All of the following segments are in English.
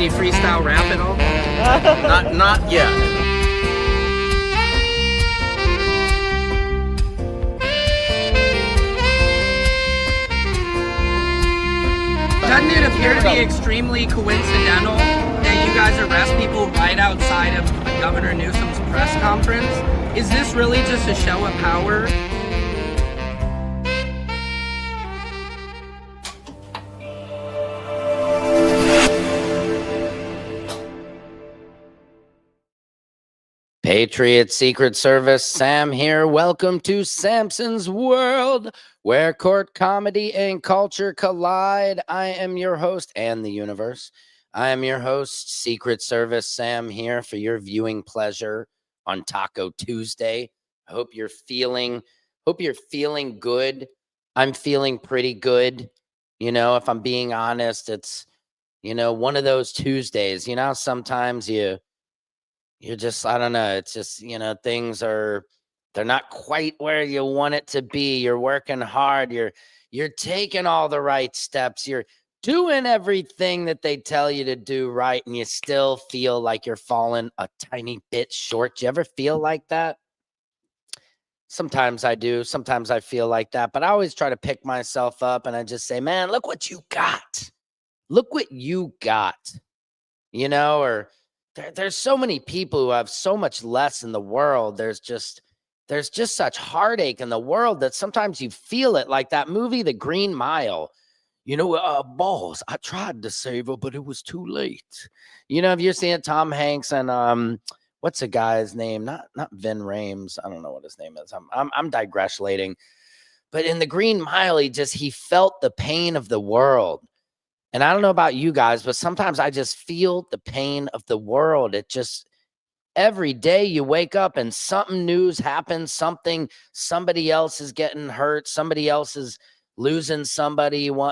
you freestyle rap at all? Not yet. Doesn't it appear to be extremely coincidental that you guys arrest people right outside of Governor Newsom's press conference? Is this really just a show of power? Patriot Secret Service, Sam here. Welcome to Samson's World, where court comedy and culture collide. I am your host and the universe. I am your host, Secret Service Sam, here for your viewing pleasure on Taco Tuesday. I hope you're feeling good. I'm feeling pretty good. You know, if I'm being honest, it's, one of those Tuesdays. Sometimes you're just, I don't know. It's just, things they're not quite where you want it to be. You're working hard. You're taking all the right steps. You're doing everything that they tell you to do right. And you still feel like you're falling a tiny bit short. Do you ever feel like that? Sometimes I do. Sometimes I feel like that, but I always try to pick myself up and I just say, man, look what you got. Look what you got, or there's so many people who have so much less in the world. There's just such heartache in the world that sometimes you feel it, like that movie, The Green Mile. Balls, I tried to save her, but it was too late. If you're seeing Tom Hanks and what's the guy's name? Not Vin Rames. I don't know what his name is. I'm digressing. But in The Green Mile, he felt the pain of the world. And I don't know about you guys, but sometimes I just feel the pain of the world. It just, every day you wake up and something news happens, somebody else is getting hurt, somebody else is losing somebody, so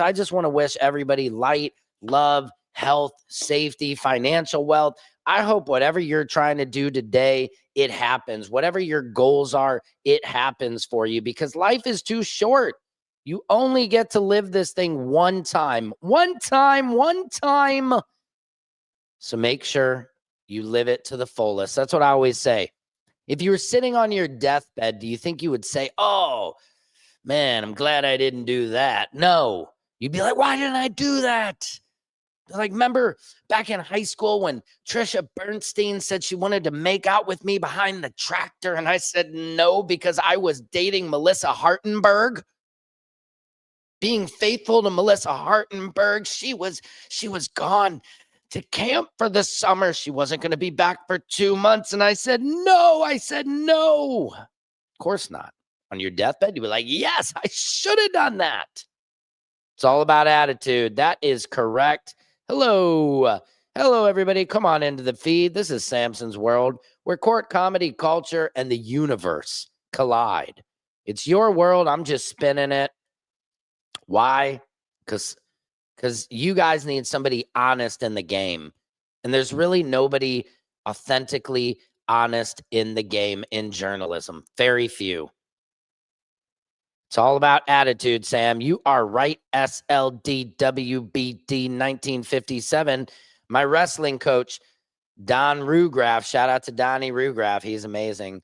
I just want to wish everybody light, love, health, safety, financial wealth. I hope whatever you're trying to do today, it happens. Whatever your goals are, it happens for you, because life is too short. You only get to live this thing one time. So make sure you live it to the fullest. That's what I always say. If you were sitting on your deathbed, do you think you would say, oh, man, I'm glad I didn't do that? No. You'd be like, why didn't I do that? Like, remember back in high school when Trisha Bernstein said she wanted to make out with me behind the tractor, and I said no because I was dating Melissa Hartenberg? Being faithful to Melissa Hartenberg, she was gone to camp for the summer. She wasn't going to be back for 2 months. And I said, no. Of course not. On your deathbed, you'd be like, yes, I should have done that. It's all about attitude. That is correct. Hello, everybody. Come on into the feed. This is Samson's World, where court, comedy, culture, and the universe collide. It's your world. I'm just spinning it. Why? Because you guys need somebody honest in the game. And there's really nobody authentically honest in the game in journalism. Very few. It's all about attitude, Sam. You are right. SLDWBD 1957. My wrestling coach, Don Rugraf. Shout out to Donnie Rugraf. He's amazing.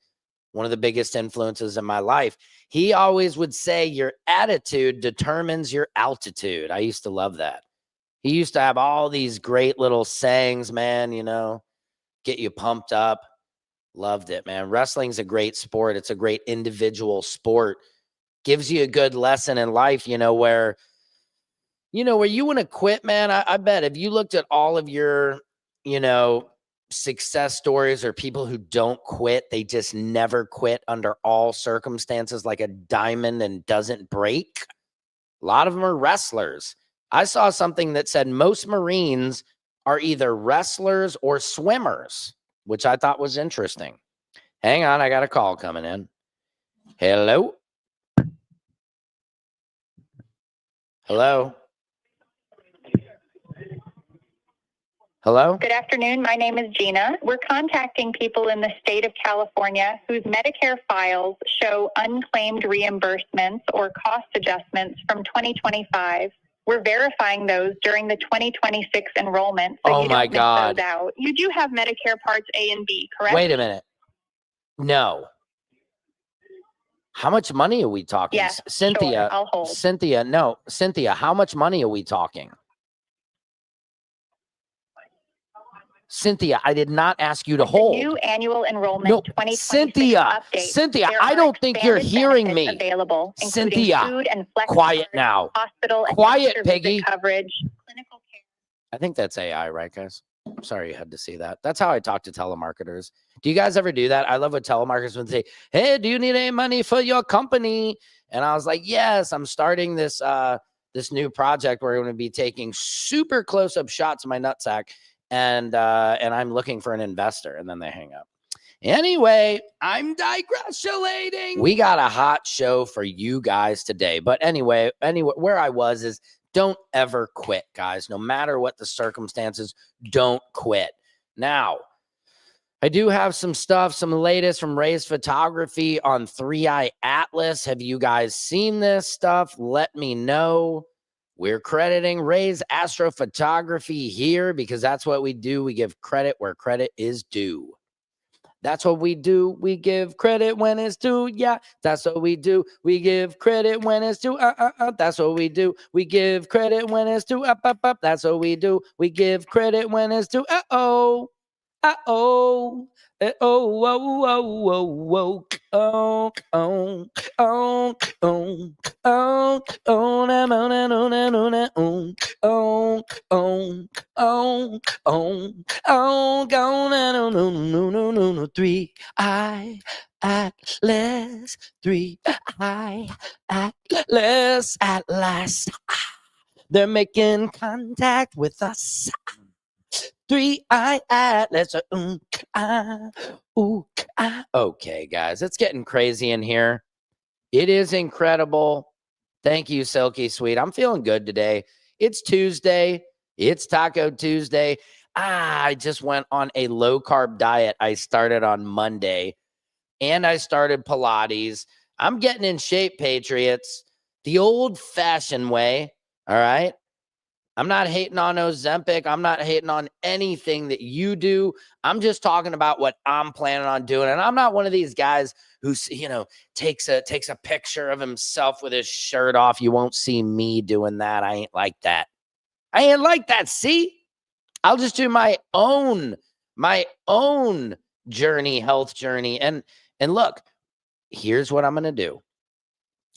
One of the biggest influences in my life. He always would say your attitude determines your altitude. I used to love that. He used to have all these great little sayings, man, get you pumped up. Loved it, man. Wrestling's a great sport. It's a great individual sport. Gives you a good lesson in life, where you want to quit, man. I bet if you looked at all of your, success stories or people who don't quit, they just never quit under all circumstances, like a diamond and doesn't break. A lot of them are wrestlers. I saw something that said most Marines are either wrestlers or swimmers, which I thought was interesting. Hang on, I got a call coming in. Hello? Hello? Hello? Good afternoon. My name is Gina. We're contacting people in the state of California whose Medicare files show unclaimed reimbursements or cost adjustments from 2025 We're verifying those during the 2026 enrollment, so Oh you my don't miss God. those out. You do have Medicare Parts A and B, correct? Wait a minute. No. How much money are we talking? Yes, Cynthia, sure, I'll hold. Cynthia, how much money are we talking? Cynthia, I did not ask you to With hold. the new annual enrollment No, 2026 Cynthia, update, Cynthia, there I are don't think you're expanded hearing benefits me. available, including Cynthia, food and flex quiet cards, now. hospital and Quiet, extra visit Piggy. coverage, clinical care. I think that's AI, right, guys? Sorry you had to see that. That's how I talk to telemarketers. Do you guys ever do that? I love what telemarketers would say, hey, do you need any money for your company? And I was like, yes, I'm starting this this new project where we're going to be taking super close-up shots of my nutsack, and I'm looking for an investor. And then they hang up. Anyway, I'm digressulating. We got a hot show for you guys today. But anyway, where I was is don't ever quit, guys. No matter what the circumstances, don't quit. Now, I do have some stuff, some latest from Ray's photography on 3i Atlas. Have you guys seen this stuff? Let me know. We're crediting Ray's astrophotography here because that's what we do. We give credit where credit is due. That's what we do. We give credit when it's due. Yeah, that's what we do. We give credit when it's due. That's what we do. We give credit when it's due. Up. That's what we do. We give credit when it's due. Uh-oh. Uh-oh. Oh, whoa, whoa, whoa, whoa. Oh, oh, oh, oh, oh, oh, na, na, na, na, na, na, na, oh, oh, oh, oh, oh, oh, go, na, no, no, no, no, no, no, 3i Atlas, 3i Atlas at last. They're making contact with us. 3i Atlas. Okay, guys, it's getting crazy in here. It is incredible. Thank you, Silky Sweet. I'm feeling good today. It's Tuesday. It's Taco Tuesday. I just went on a low-carb diet. I started on Monday, and I started Pilates. I'm getting in shape, Patriots, the old-fashioned way, all right? I'm not hating on Ozempic. I'm not hating on anything that you do. I'm just talking about what I'm planning on doing. And I'm not one of these guys who, takes a picture of himself with his shirt off. You won't see me doing that. I ain't like that. See? I'll just do my own journey, health journey. And look, here's what I'm going to do.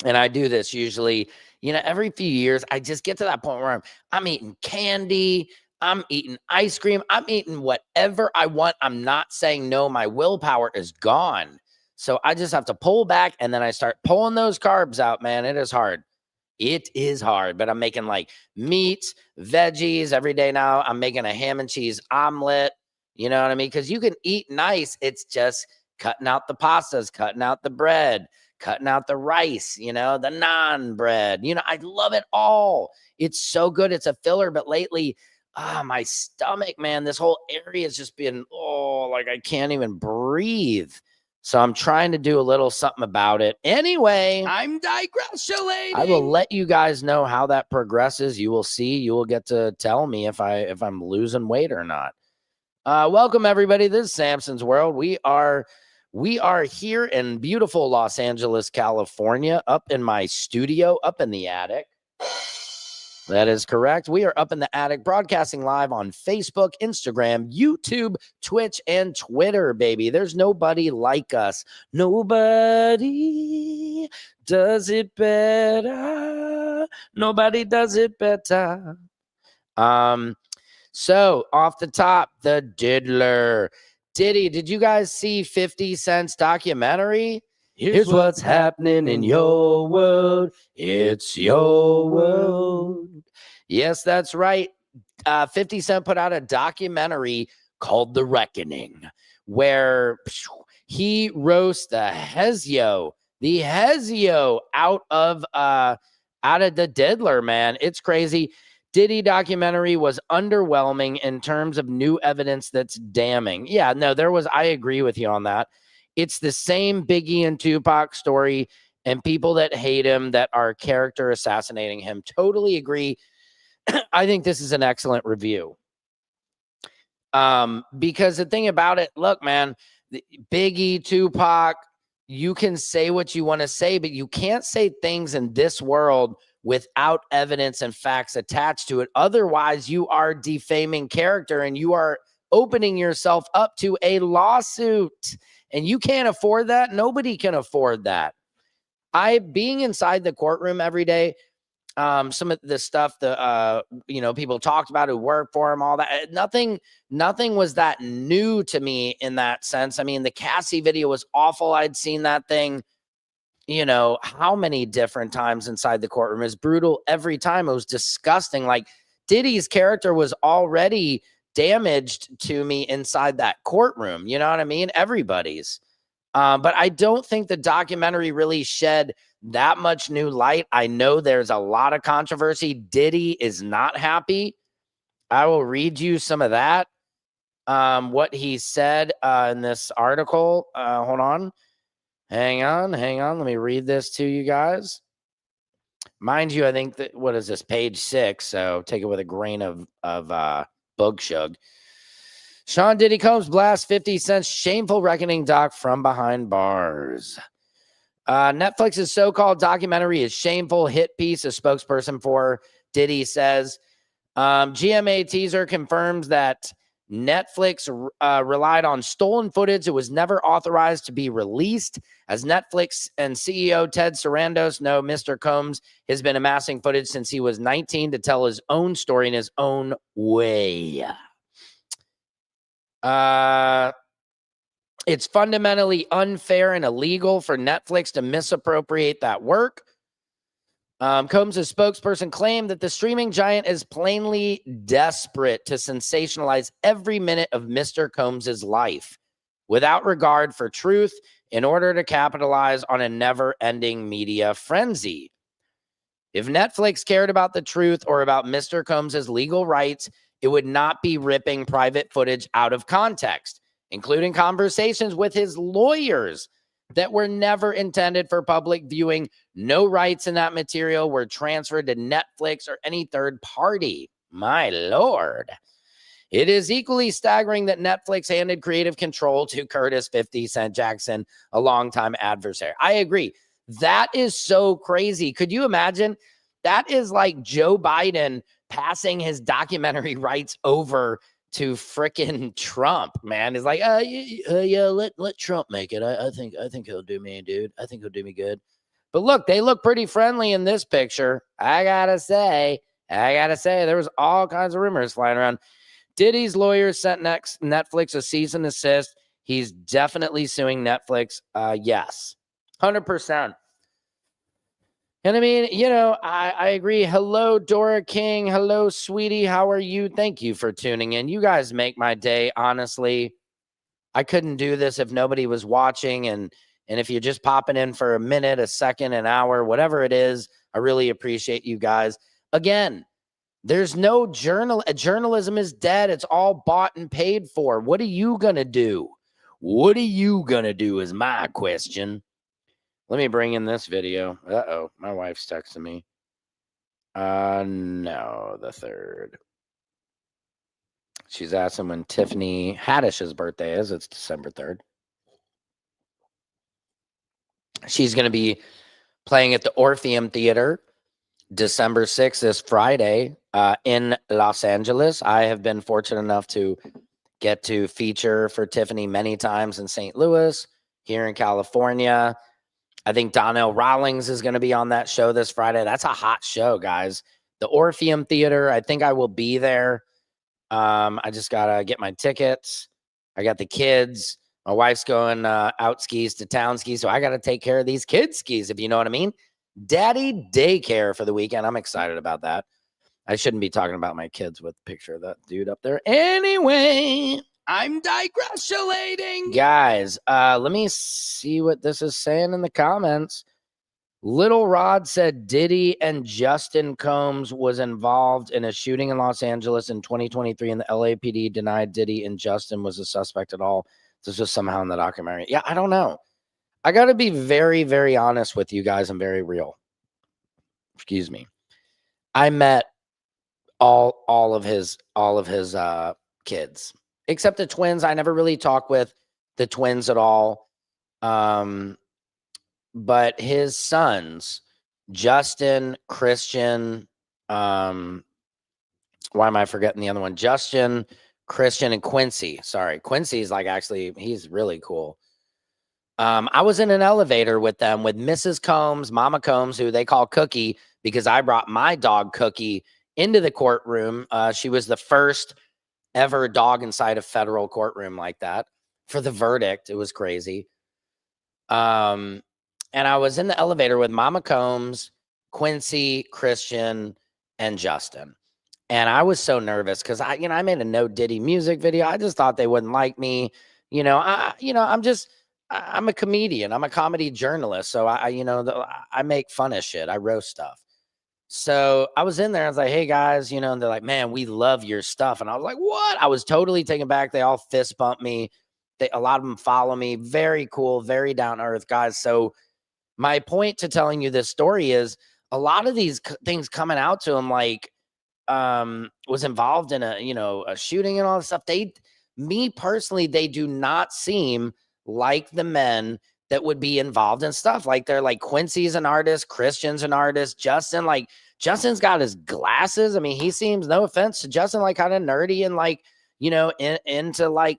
And I do this usually, every few years. I just get to that point where I'm eating candy, I'm eating ice cream, I'm eating whatever I want. I'm not saying no. My willpower is gone. So I just have to pull back, and then I start pulling those carbs out, man. It is hard. It is hard, but I'm making like meats, veggies every day now. I'm making a ham and cheese omelet. You know what I mean? Because you can eat nice. It's just cutting out the pastas, cutting out the bread, cutting out the rice, the naan bread. I love it all. It's so good. It's a filler. But lately, my stomach, man, this whole area has just been, like I can't even breathe. So I'm trying to do a little something about it. Anyway, I'm digressulating. I will let you guys know how that progresses. You will see. You will get to tell me if I'm losing weight or not. Welcome, everybody. This is Samson's World. We are here in beautiful Los Angeles, California, up in my studio, up in the attic. That is correct. We are up in the attic, broadcasting live on Facebook, Instagram, YouTube, Twitch, and Twitter, baby. There's nobody like us. Nobody does it better. Nobody does it better. So off the top, the Diddler. Diddy, did you guys see 50 Cent's documentary? Here's what's happening in your world. It's your world. Yes, that's right. 50 Cent put out a documentary called The Reckoning, where he roasts the Hezio out of the Diddler, man. It's crazy. Diddy documentary was underwhelming in terms of new evidence that's damning. Yeah, no, I agree with you on that. It's the same Biggie and Tupac story, and people that hate him, that are character assassinating him. Totally agree. I think this is an excellent review. Because the thing about it, look, man, Biggie, Tupac, you can say what you want to say, but you can't say things in this world without evidence and facts attached to it. Otherwise, you are defaming character and you are opening yourself up to a lawsuit. And you can't afford that. Nobody can afford that. Being inside the courtroom every day, some of the stuff that people talked about who worked for him, all that, nothing was that new to me in that sense. I mean, the Cassie video was awful. I'd seen that thing, how many different times inside the courtroom. It was brutal every time. It was disgusting. Like, Diddy's character was already damaged to me inside that courtroom. You know what I mean? Everybody's. But I don't think the documentary really shed that much new light. I know there's a lot of controversy. Diddy is not happy. I will read you some of that. What he said in this article. Hold on. Hang on. Let me read this to you guys. Mind you, I think that, what is this, page 6? So take it with a grain of bug shug. Sean Diddy Combs blasts 50 Cent's shameful reckoning doc from behind bars. Netflix's so-called documentary is shameful hit piece, a spokesperson for Diddy says. GMA teaser confirms that Netflix relied on stolen footage that was never authorized to be released. As Netflix and CEO Ted Sarandos know, Mr. Combs has been amassing footage since he was 19 to tell his own story in his own way. It's fundamentally unfair and illegal for Netflix to misappropriate that work. Combs' spokesperson claimed that the streaming giant is plainly desperate to sensationalize every minute of Mr. Combs' life without regard for truth in order to capitalize on a never-ending media frenzy. If Netflix cared about the truth or about Mr. Combs' legal rights, it would not be ripping private footage out of context, including conversations with his lawyers that were never intended for public viewing. No rights in that material were transferred to Netflix or any third party. My Lord. It is equally staggering that Netflix handed creative control to Curtis 50 Cent Jackson, a longtime adversary. I agree. That is so crazy. Could you imagine? That is like Joe Biden passing his documentary rights over to frickin' Trump, man. He's like, yeah, let Trump make it. I think he'll do me, dude. I think he'll do me good. But look, they look pretty friendly in this picture. I gotta say, there was all kinds of rumors flying around. Diddy's lawyers sent Netflix a cease and desist. He's definitely suing Netflix. Yes, 100%. And I mean, I agree. Hello, Dora King. Hello, sweetie. How are you? Thank you for tuning in. You guys make my day. Honestly, I couldn't do this if nobody was watching. And if you're just popping in for a minute, a second, an hour, whatever it is, I really appreciate you guys. Again, there's no journalism is dead. It's all bought and paid for. What are you going to do? What are you going to do is my question. Let me bring in this video. Uh-oh, my wife's texting me. No, the 3rd. She's asking when Tiffany Haddish's birthday is. It's December 3rd. She's going to be playing at the Orpheum Theater December 6th, this Friday, in Los Angeles. I have been fortunate enough to get to feature for Tiffany many times in St. Louis, here in California. I think Donnell Rawlings is going to be on that show this Friday. That's a hot show, guys. The Orpheum Theater, I think I will be there. I just got to get my tickets. I got the kids. My wife's going out skis to town skis, so I got to take care of these kids' skis, if you know what I mean. Daddy daycare for the weekend. I'm excited about that. I shouldn't be talking about my kids with a picture of that dude up there. Anyway, I'm digressulating. Guys, let me see what this is saying in the comments. Little Rod said Diddy and Justin Combs was involved in a shooting in Los Angeles in 2023, and the LAPD denied Diddy and Justin was a suspect at all. This was somehow in the documentary. Yeah, I don't know. I got to be very, very honest with you guys and very real. Excuse me. I met all of his kids, except the twins. I never really talked with the twins at all. But his sons, Justin, Christian, why am I forgetting the other one? Justin, Christian, and Quincy. Sorry, Quincy's like actually, he's really cool. I was in an elevator with them with Mrs. Combs, Mama Combs, who they call Cookie, because I brought my dog Cookie into the courtroom. She was the first ever dog inside a federal courtroom like that for the verdict. It was crazy. And I was in the elevator with Mama Combs, Quincy, Christian, and Justin. And I was so nervous because I made a No Diddy music video. I just thought they wouldn't like me. I'm a comedian. I'm a comedy journalist. So I make fun of shit. I roast stuff. So I was in there. I was like, hey guys, and they're like, man, we love your stuff. And I was like, what? I was totally taken back. They all fist bumped me. A lot of them follow me. Very cool, very down to earth guys. So my point to telling you this story is a lot of these things coming out to him, like, was involved in a shooting and all this stuff. Me personally, they do not seem like the men that would be involved in stuff. Like they're like Quincy's an artist, Christian's an artist, Justin's got his glasses. I mean, he seems, no offense to Justin, like kind of nerdy and like, into like,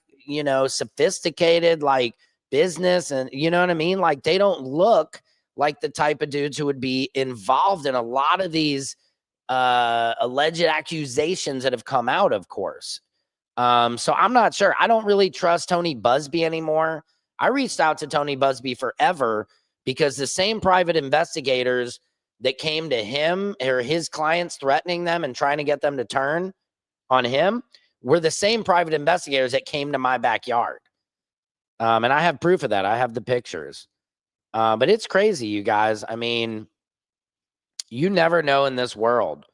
sophisticated like business and you know what I mean? Like they don't look like the type of dudes who would be involved in a lot of these alleged accusations that have come out, of course. So I'm not sure. I don't really trust Tony Busby anymore. I reached out to Tony Busby forever because the same private investigators that came to him or his clients threatening them and trying to get them to turn on him were the same private investigators that came to my backyard. And I have proof of that. I have the pictures. But it's crazy, you guys. I mean, you never know in this world.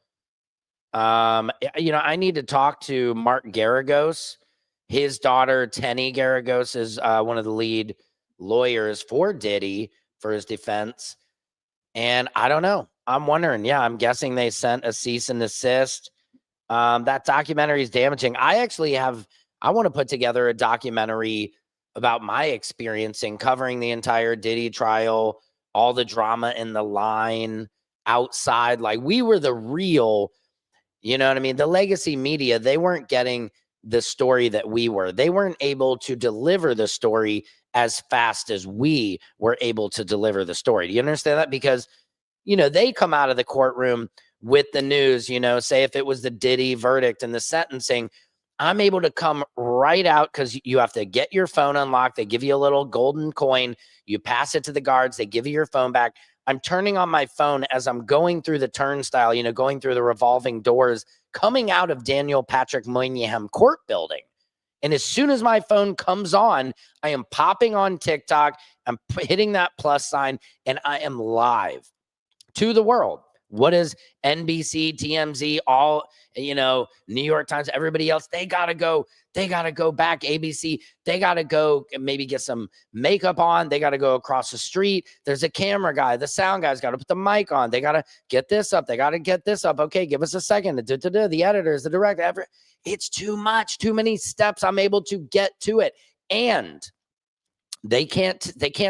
I need to talk to Mark Garagos. His daughter, Tenny Garagos, is one of the lead lawyers for Diddy for his defense. And I don't know. I'm wondering. Yeah, I'm guessing they sent a cease and desist. That documentary is damaging. I want to put together a documentary about my experience in covering the entire Diddy trial, all the drama in the line outside. Like we were the real, you know what I mean? The legacy media, they weren't getting the story that we were. They weren't able to deliver the story as fast as we were able to deliver the story. Do you understand that? Because, they come out of the courtroom with the news, say if it was the Diddy verdict and the sentencing, I'm able to come right out because you have to get your phone unlocked. They give you a little golden coin. You pass it to the guards. They give you your phone back. I'm turning on my phone as I'm going through the turnstile, going through the revolving doors, coming out of Daniel Patrick Moynihan court building. And as soon as my phone comes on, I am popping on TikTok. I'm hitting that plus sign and I am live to the world. What is NBC, TMZ, all, New York Times, everybody else, they got to go back. ABC, they got to go maybe get some makeup on. They got to go across the street. There's a camera guy. The sound guy's got to put the mic on. They got to get this up. They got to get this up. Okay, give us a second. The editors, the director, it's too much, too many steps. I'm able to get to it. And they can't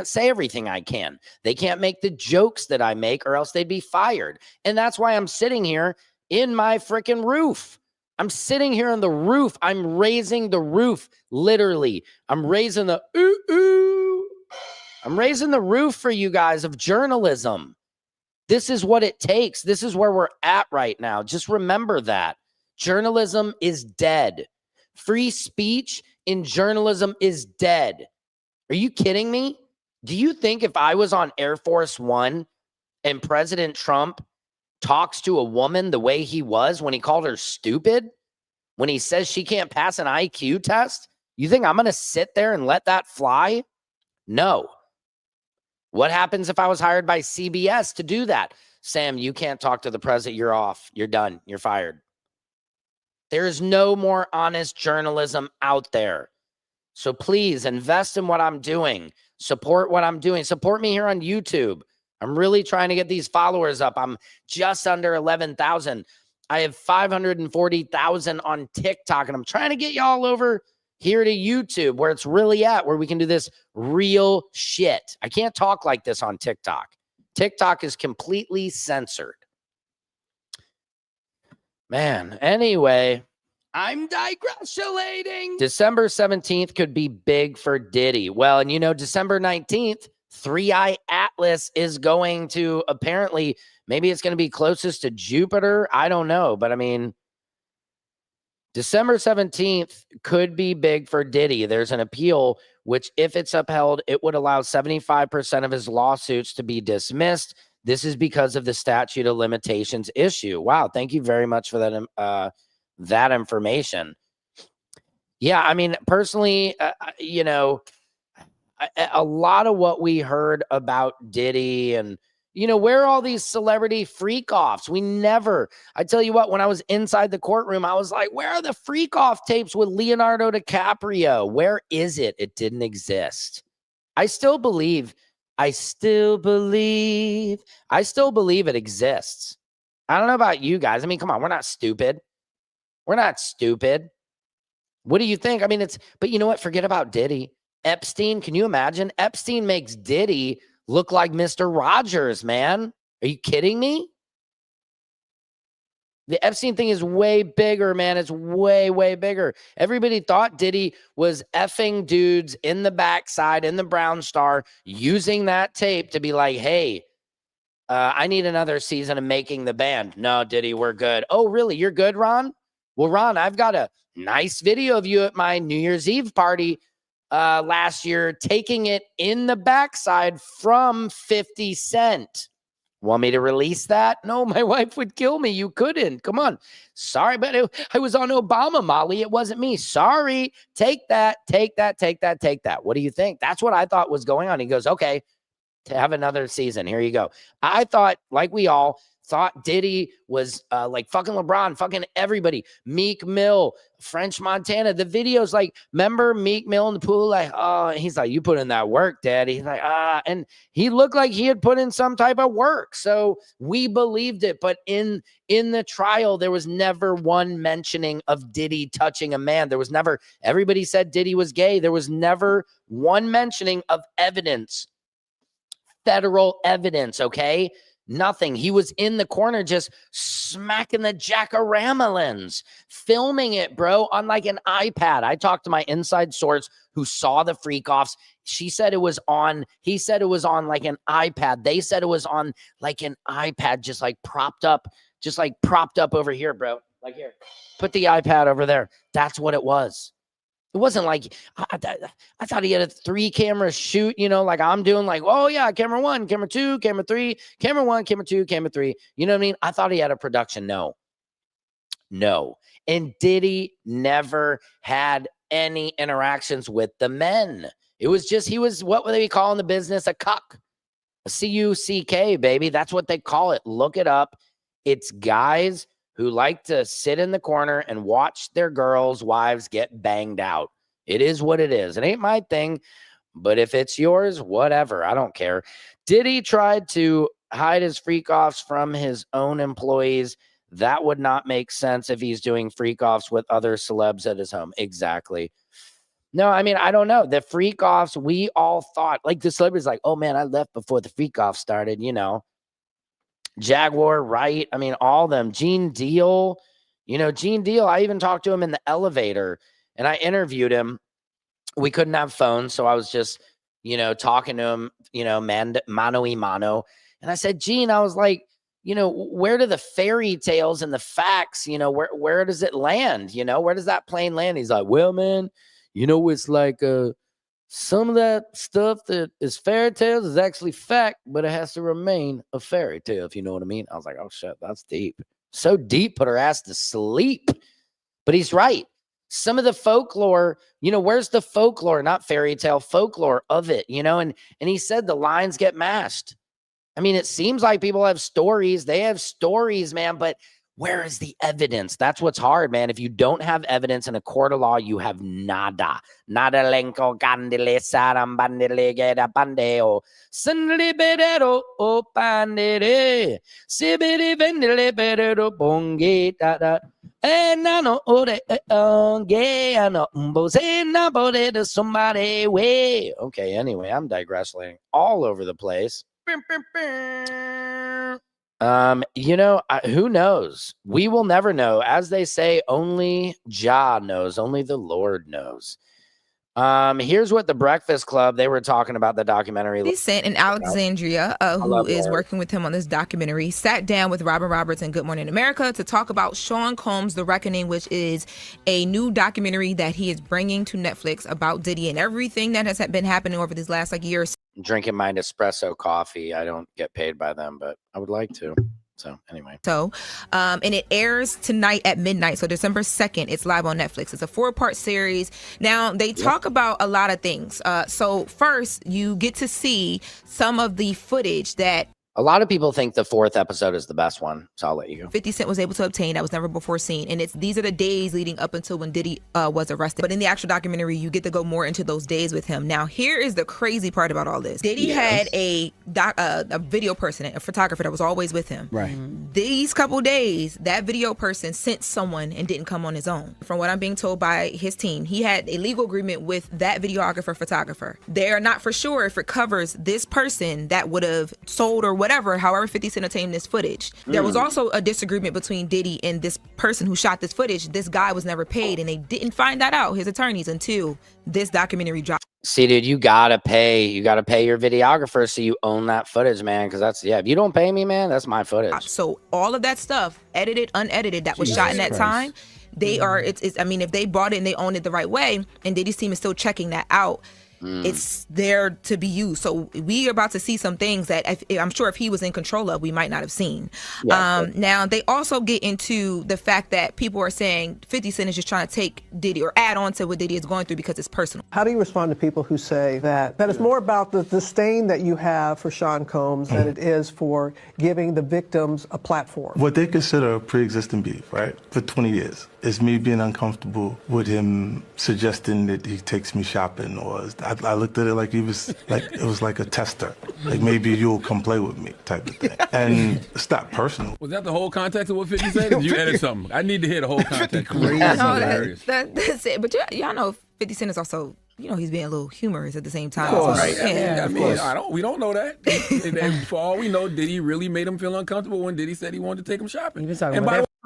say everything I can. They can't make the jokes that I make or else they'd be fired. And that's why I'm sitting here in my freaking roof. I'm sitting here on the roof. I'm raising the roof, literally. I'm raising the I'm raising the roof for you guys of journalism. This is what it takes. This is where we're at right now. Just remember that. Journalism is dead. Free speech in journalism is dead. Are you kidding me? Do you think if I was on Air Force One and President Trump talks to a woman the way he was when he called her stupid, when he says she can't pass an IQ test, you think I'm going to sit there and let that fly? No. What happens if I was hired by CBS to do that? Sam, you can't talk to the president. You're off. You're done. You're fired. There is no more honest journalism out there. So please invest in what I'm doing. Support what I'm doing. Support me here on YouTube. I'm really trying to get these followers up. I'm just under 11,000. I have 540,000 on TikTok, and I'm trying to get y'all over here to YouTube where it's really at, where we can do this real shit. I can't talk like this on TikTok. TikTok is completely censored. Man, anyway, I'm digressulating. December 17th could be big for Diddy. Well, and you know, December 19th, 3i Atlas is going to apparently, maybe it's going to be closest to Jupiter. I don't know. But I mean, December 17th could be big for Diddy. There's an appeal, which if it's upheld, it would allow 75% of his lawsuits to be dismissed. This is because of the statute of limitations issue. Wow. Thank you very much for that. That information. Yeah. I mean, personally, you know, a lot of what we heard about Diddy and, you know, where are all these celebrity freak offs? We never, I tell you what, when I was inside the courtroom, I was like, where are the freak off tapes with Leonardo DiCaprio? Where is it? It didn't exist. I still believe it exists. I don't know about you guys. I mean, come on, we're not stupid. What do you think? I mean, but you know what? Forget about Diddy. Epstein, can you imagine? Epstein makes Diddy look like Mr. Rogers, man. Are you kidding me? The Epstein thing is way bigger, man. It's way, way bigger. Everybody thought Diddy was effing dudes in the backside, in the Brown Star, using that tape to be like, hey, I need another season of Making the Band. No, Diddy, we're good. Oh, really? You're good, Ron? Well, Ron, I've got a nice video of you at my New Year's Eve party last year, taking it in the backside from 50 Cent. Want me to release that? No, my wife would kill me. You couldn't. Come on. Sorry, but I was on Obama, Molly. It wasn't me. Sorry. Take that. What do you think? That's what I thought was going on. He goes, okay, to have another season. Here you go. I thought, like we all thought, Diddy was like fucking LeBron, fucking everybody. Meek Mill, French Montana. The videos, like, remember Meek Mill in the pool? Like, oh, he's like, you put in that work, Daddy. He's like, and he looked like he had put in some type of work. So we believed it. But in the trial, there was never one mentioning of Diddy touching a man. There was never, everybody said Diddy was gay. There was never one mentioning of evidence, federal evidence, okay? Nothing. He was in the corner just smacking the jackramalins, filming it, bro, on like an iPad. I talked to my inside source who saw the freak offs. She said it was on, he said it was on like an iPad. They said it was on like an iPad, just like propped up over here, bro. Like here, put the iPad over there. That's what it was. It wasn't like, I thought he had a 3-camera shoot, you know, like I'm doing, like, oh yeah, camera 1, camera 2, camera 3, camera 1, camera 2, camera 3. You know what I mean? I thought he had a production. No. And Diddy never had any interactions with the men. It was just, he was, what would they call in the business? A cuck. A C-U-C-K, baby. That's what they call it. Look it up. It's guys who like to sit in the corner and watch their girls' wives get banged out. It is what it is. It ain't my thing, but if it's yours, whatever. I don't care. Diddy tried to hide his freak offs from his own employees. That would not make sense if he's doing freak offs with other celebs at his home. Exactly. No, I mean, I don't know. The freak offs, we all thought, like the celebrities, like, oh man, I left before the freak off started, you know. Jaguar, right? I mean, all of them. Gene Deal, you know, Gene Deal. I even talked to him in the elevator and I interviewed him. We couldn't have phones, so I was just, you know, talking to him, you know, mano y mano. And I said, Gene, I was like, you know, where do the fairy tales and the facts, you know, where does it land? You know, where does that plane land? He's like, well, man, you know, it's like some of that stuff that is fairy tales is actually fact, but it has to remain a fairy tale, if you know what I mean. I was like, oh, shit, that's deep. So deep, put her ass to sleep. But he's right. Some of the folklore, you know, where's the folklore, not fairy tale, folklore of it, you know? And he said the lines get mashed. I mean, it seems like people have stories. They have stories, man, but Where is the evidence? That's what's hard, man. If you don't have evidence in a court of law, you have nada. Nada lenco candele saram bandele geda bandeo. Sandele bedero o pandere. Sibidi vendele bedero bonge da. And I know ore gay and umbosena bode to somebody way. Okay, anyway, I'm digressing all over the place. You know, who knows? We will never know. As they say, only Jah knows, only the Lord knows. Here's what the Breakfast Club, they were talking about the documentary. 50 Cent in Alexandria, who is working with him on this documentary, sat down with Robin Roberts and Good Morning America to talk about Sean Combs' The Reckoning, which is a new documentary that he is bringing to Netflix about Diddy and everything that has been happening over these last years. Drinking my Nespresso coffee. I don't get paid by them, but I would like to. So anyway. And it airs tonight at midnight. So December 2nd, it's live on Netflix. It's a 4-part series. Now, they talk about a lot of things. So first, you get to see some of the footage that a lot of people think the 4th episode is the best one, so I'll let you go. 50 Cent was able to obtain that was never before seen. And these are the days leading up until when Diddy was arrested. But in the actual documentary, you get to go more into those days with him. Now, here is the crazy part about all this. Diddy had a video person, a photographer that was always with him. Right. These couple days, that video person sent someone and didn't come on his own. From what I'm being told by his team, he had a legal agreement with that videographer, photographer. They are not for sure if it covers this person that would have sold or whatever, however 50 Cent obtained this footage. There was also a disagreement between Diddy and this person who shot this footage. This guy was never paid, and they didn't find that out, his attorneys, until this documentary dropped. See, dude, you gotta pay your videographer so you own that footage, man. Because that's, if you don't pay me, man, that's my footage. So all of that stuff, edited, unedited, that was shot in that time, they are, I mean, if they bought it and they owned it the right way, and Diddy's team is still checking that out, it's there to be used. So we are about to see some things that I'm sure if he was in control of, we might not have seen. Now, they also get into the fact that people are saying 50 Cent is just trying to take Diddy or add on to what Diddy is going through because it's personal. How do you respond to people who say that it's more about the disdain that you have for Sean Combs than it is for giving the victims a platform? What they consider a pre-existing beef, right, for 20 years, is me being uncomfortable with him suggesting that he takes me shopping, or I looked at it like he was it was like a tester, like maybe you'll come play with me type of thing, and it's not personal. Was that the whole context of what 50 said? Did you edit something? I need to hear the whole context. That's it. But y'all know 50 Cent is also, he's being a little humorous at the same time. Of course. We don't know that. And for all we know, Diddy really made him feel uncomfortable when Diddy said he wanted to take him shopping.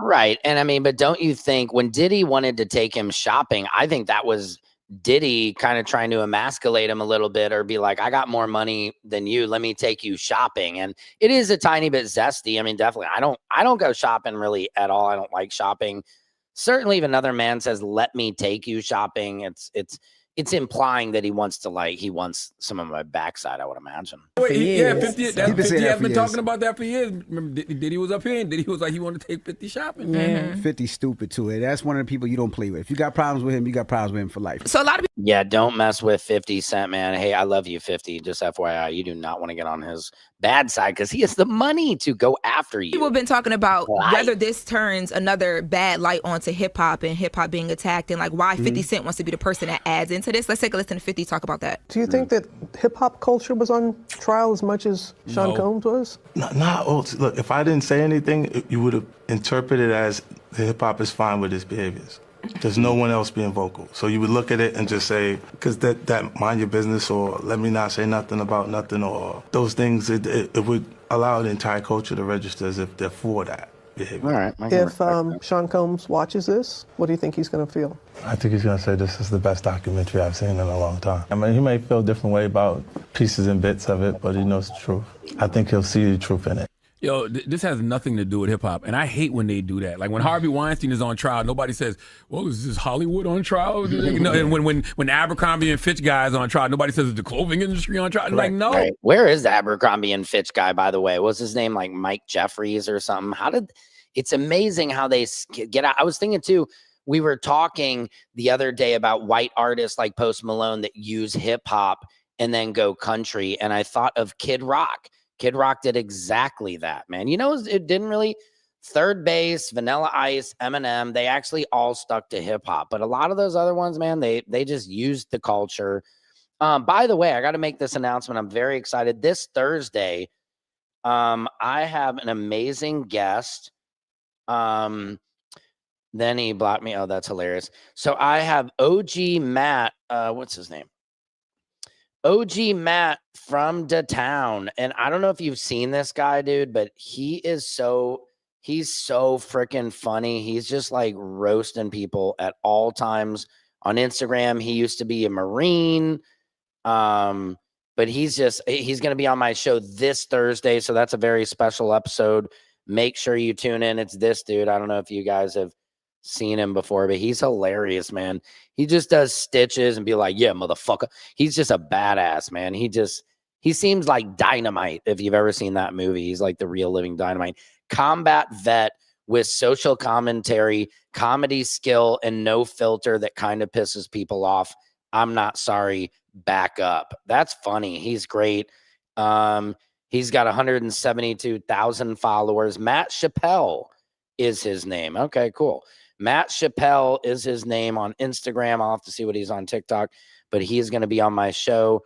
Right. And I mean, but don't you think when Diddy wanted to take him shopping, I think that was Diddy kind of trying to emasculate him a little bit, or be like, I got more money than you, let me take you shopping. And it is a tiny bit zesty. I mean, definitely, I don't go shopping really at all. I don't like shopping. Certainly if another man says, let me take you shopping, it's implying that he wants some of my backside, I would imagine. 50 has been talking about that for years. Remember, Diddy was up here and Diddy was like, he wanted to take 50 shopping. 50's stupid too. That's one of the people you don't play with. If you got problems with him, you got problems with him for life. So a lot of people, don't mess with 50 Cent, man. Hey, I love you, 50. Just FYI, you do not want to get on his bad side because he has the money to go after you. People have been talking about whether this turns another bad light onto hip hop and hip hop being attacked, and like why 50 Cent wants to be the person that adds into this. Let's take a listen to 50 talk about that. Do you think that hip hop culture was on trial as much as Sean Combs was? Look, if I didn't say anything, you would have interpreted it as hip hop is fine with his behaviors. There's no one else being vocal. So you would look at it and just say, because that mind your business, or let me not say nothing about nothing, or those things, it would allow the entire culture to register as if they're for that behavior. All right. If Sean Combs watches this, what do you think he's going to feel? I think he's going to say this is the best documentary I've seen in a long time. I mean, he may feel a different way about pieces and bits of it, but he knows the truth. I think he'll see the truth in it. Yo, this has nothing to do with hip hop, and I hate when they do that. Like when Harvey Weinstein is on trial, nobody says, "Well, is this Hollywood on trial?" And when Abercrombie and Fitch guy is on trial, nobody says, "Is the clothing industry on trial?" Like, no. Right. Where is the Abercrombie and Fitch guy, by the way? What's his name? Like Mike Jeffries or something? It's amazing how they get out. I was thinking too, we were talking the other day about white artists like Post Malone that use hip hop and then go country, and I thought of Kid Rock. Kid Rock did exactly that, man. It didn't really Third Base, Vanilla Ice, Eminem, they actually all stuck to hip hop. But a lot of those other ones, man, they just used the culture. By the way, I got to make this announcement. I'm very excited. This Thursday, I have an amazing guest. Then he blocked me. Oh, that's hilarious. So I have OG Matt. What's his name? OG Matt from the town. And I don't know if you've seen this guy, dude, but he's so freaking funny. He's just like roasting people at all times on Instagram. He used to be a Marine. But he's going to be on my show this Thursday. So that's a very special episode. Make sure you tune in. It's this dude. I don't know if you guys have seen him before, but he's hilarious, man. He just does stitches and be like, yeah, motherfucker. He's just a badass, man. He seems like Dynamite. If you've ever seen that movie, he's like the real living Dynamite. Combat vet with social commentary, comedy skill, and no filter that kind of pisses people off. I'm not sorry. Back up. That's funny. He's great. He's got 172,000 followers. Matt Chappelle is his name. Okay, cool. Matt Chappelle is his name on Instagram. I'll have to see what he's on TikTok, but he is going to be on my show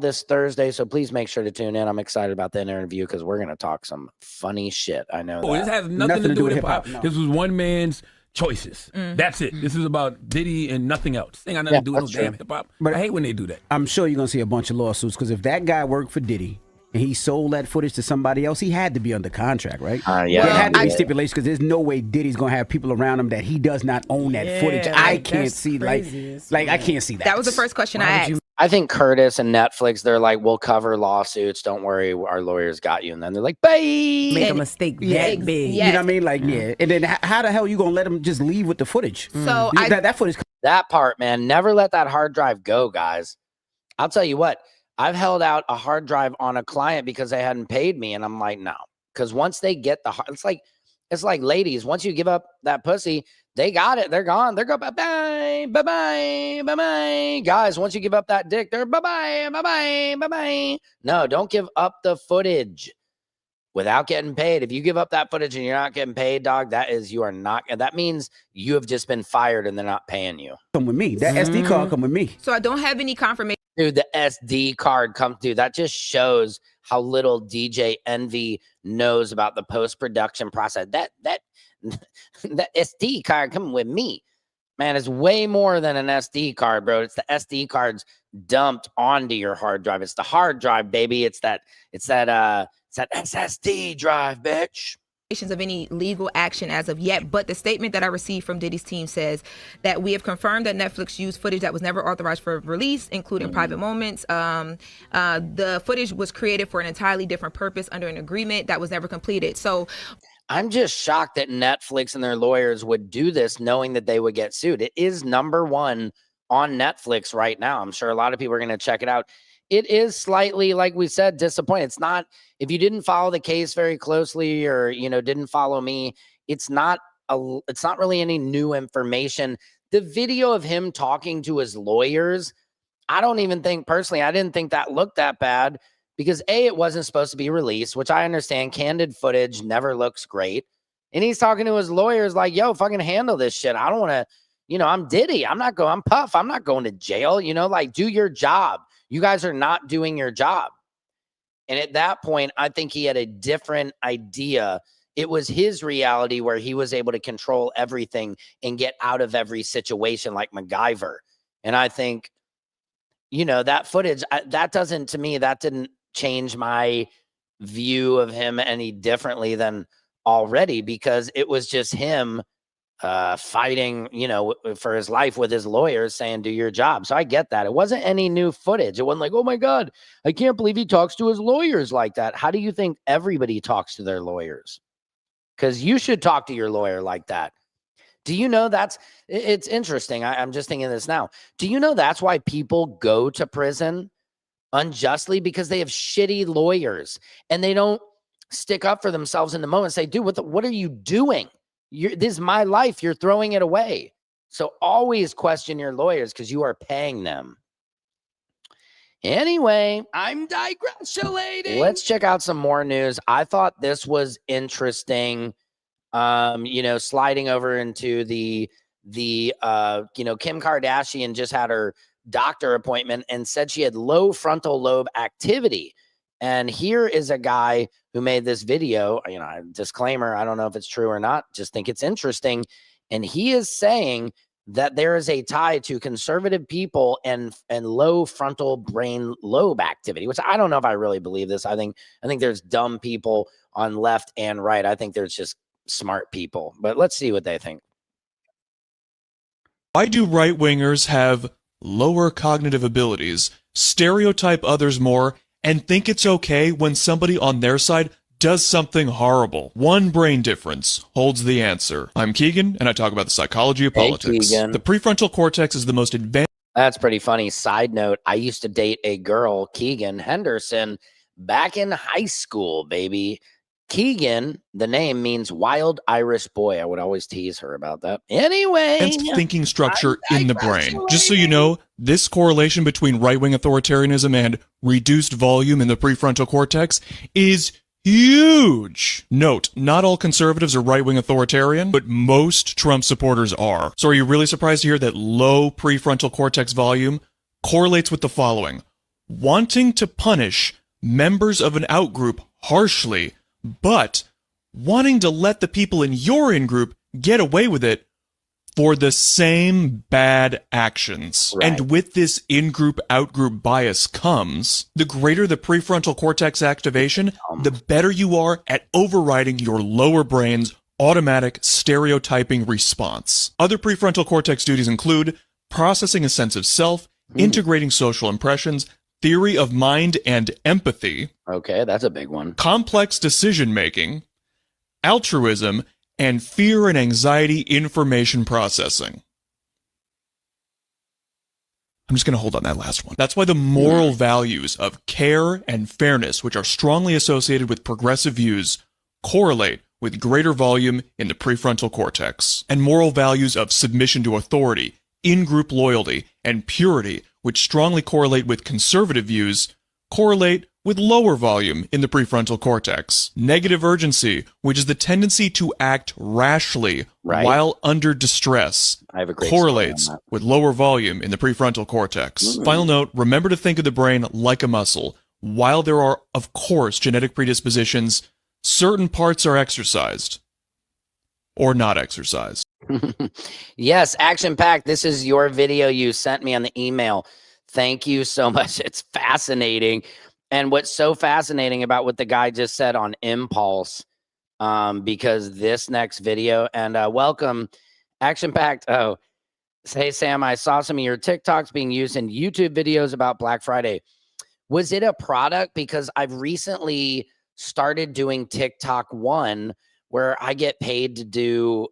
this Thursday. So please make sure to tune in. I'm excited about that interview because we're going to talk some funny shit. I know that. This has nothing to do with hip hop. No. This was one man's choices. That's it. This is about Diddy and nothing else. Ain't got nothing to do with no damn hip hop. But I hate when they do that. I'm sure you're going to see a bunch of lawsuits because if that guy worked for Diddy and he sold that footage to somebody else, he had to be under contract, right? Yeah. There had to be stipulations because there's no way Diddy's going to have people around him that he does not own that footage. I can't see I can't see that. That was the first question I asked. I think Curtis and Netflix, they're like, we'll cover lawsuits. Don't worry. Our lawyers got you. And then they're like, bye. Make a mistake that big. You know what I mean? Like, yeah. And then how the hell are you going to let him just leave with the footage? So that footage. That part, man, never let that hard drive go, guys. I'll tell you what. I've held out a hard drive on a client because they hadn't paid me. And I'm like, no. Because once they get it's like ladies. Once you give up that pussy, they got it. They're gone. They're going, bye-bye, bye-bye, bye-bye. Guys, once you give up that dick, they're bye-bye, bye-bye, bye-bye. No, don't give up the footage without getting paid. If you give up that footage and you're not getting paid, dog, that means you have just been fired and they're not paying you. Come with me. That SD card come with me. So I don't have any confirmation. Dude, the SD card that just shows how little DJ Envy knows about the post-production process. That SD card coming with me, man, is way more than an SD card, bro. It's the SD cards dumped onto your hard drive. It's the hard drive, baby. It's that SSD drive, bitch. Of any legal action as of yet, but the statement that I received from Diddy's team says that we have confirmed that Netflix used footage that was never authorized for release, including private moments. The footage was created for an entirely different purpose under an agreement that was never completed. So I'm just shocked that Netflix and their lawyers would do this knowing that they would get sued. It is #1 on Netflix right now. I'm sure a lot of people are going to check it out. It is slightly, like we said, disappointing. It's not, if you didn't follow the case very closely or, didn't follow me, it's not really any new information. The video of him talking to his lawyers, I didn't think that looked that bad because it wasn't supposed to be released, which I understand. Candid footage never looks great. And he's talking to his lawyers like, yo, fucking handle this shit. I don't want to, I'm Diddy. I'm Puff. I'm not going to jail, do your job. You guys are not doing your job. And at that point, I think he had a different idea. It was his reality where he was able to control everything and get out of every situation like MacGyver. And I think, that footage, that didn't change my view of him any differently than already because it was just him fighting, for his life with his lawyers saying, do your job. So I get that. It wasn't any new footage. It wasn't like, oh my God, I can't believe he talks to his lawyers like that. How do you think everybody talks to their lawyers? Because you should talk to your lawyer like that. Do you know it's interesting. I'm just thinking this now. Do you know that's why people go to prison unjustly? Because they have shitty lawyers and they don't stick up for themselves in the moment and say, dude, what are you doing? This is my life. You're throwing it away. So always question your lawyers because you are paying them. Anyway, I'm digressing. Let's check out some more news. I thought this was interesting. sliding over into the Kim Kardashian just had her doctor appointment and said she had low frontal lobe activity. And here is a guy who made this video, disclaimer, I don't know if it's true or not, just think it's interesting. And he is saying that there is a tie to conservative people and low frontal brain lobe activity, which I don't know if I really believe this. I think there's dumb people on left and right. I think there's just smart people, but let's see what they think. Why do right-wingers have lower cognitive abilities, stereotype others more, and think it's okay when somebody on their side does something horrible? One brain difference holds the answer. I'm Keegan, and I talk about the psychology of politics. Keegan. The prefrontal cortex is the most advanced. That's pretty funny. Side note, I used to date a girl, Keegan Henderson, back in high school, baby. Keegan, the name means wild Irish boy. I would always tease her about that. Anyway, thinking structure in the brain. Just so you know, this correlation between right-wing authoritarianism and reduced volume in the prefrontal cortex is huge. Note, not all conservatives are right-wing authoritarian, but most Trump supporters are. So are you really surprised to hear that low prefrontal cortex volume correlates with the following? Wanting to punish members of an outgroup harshly, but wanting to let the people in your in-group get away with it for the same bad actions. Right. And with this in-group, out-group bias comes, the greater the prefrontal cortex activation, the better you are at overriding your lower brain's automatic stereotyping response. Other prefrontal cortex duties include processing a sense of self, integrating social impressions, theory of mind and empathy. Okay, that's a big one. Complex decision-making, altruism, and fear and anxiety information processing. I'm just going to hold on that last one. That's why the moral values of care and fairness, which are strongly associated with progressive views, correlate with greater volume in the prefrontal cortex. And moral values of submission to authority, in-group loyalty, and purity, which strongly correlate with conservative views, correlate with lower volume in the prefrontal cortex. Negative urgency, which is the tendency to act rashly while under distress, correlates with lower volume in the prefrontal cortex. Final note, remember to think of the brain like a muscle. While there are, of course, genetic predispositions, certain parts are exercised or not exercised. Yes, action packed. This is your video you sent me on the email. Thank you so much. It's fascinating. And what's so fascinating about what the guy just said on Impulse, because this next video, and welcome, action packed. Oh, hey, Sam, I saw some of your TikToks being used in YouTube videos about Black Friday. Was it a product? Because I've recently started doing TikTok One, where I get paid to do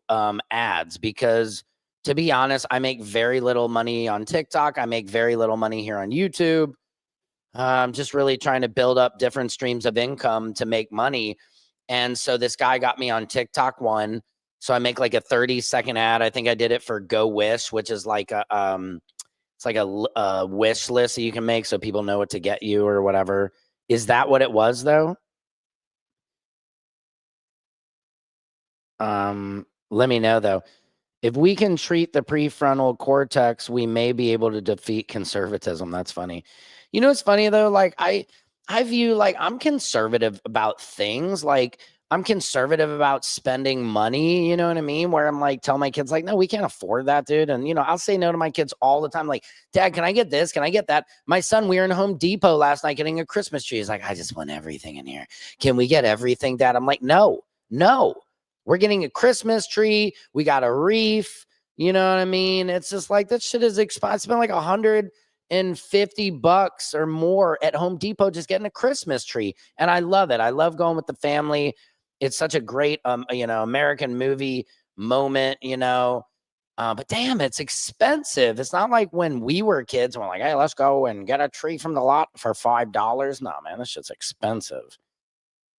ads, because to be honest, I make very little money on TikTok. I make very little money here on YouTube. I'm just really trying to build up different streams of income to make money. And so this guy got me on TikTok One. So I make like a 30-second ad. I think I did it for Go Wish, which is like a it's like a wish list that you can make so people know what to get you or whatever. Is that what it was though? Let me know though. If we can treat the prefrontal cortex, we may be able to defeat conservatism. That's funny. You know, it's funny though. Like I view, like, I'm conservative about things. Like I'm conservative about spending money. You know what I mean? Where I'm like, tell my kids like, no, we can't afford that, dude. And, you know, I'll say no to my kids all the time. Like, Dad, can I get this? Can I get that? My son, we were in Home Depot last night getting a Christmas tree. He's like, I just want everything in here. Can we get everything, Dad? I'm like, no. We're getting a Christmas tree. We got a wreath. You know what I mean? It's just like, that shit is expensive. I spent like $150 or more at Home Depot just getting a Christmas tree. And I love it. I love going with the family. It's such a great, American movie moment, but damn, it's expensive. It's not like when we were kids and we're like, hey, let's go and get a tree from the lot for $5. No, man, this shit's expensive.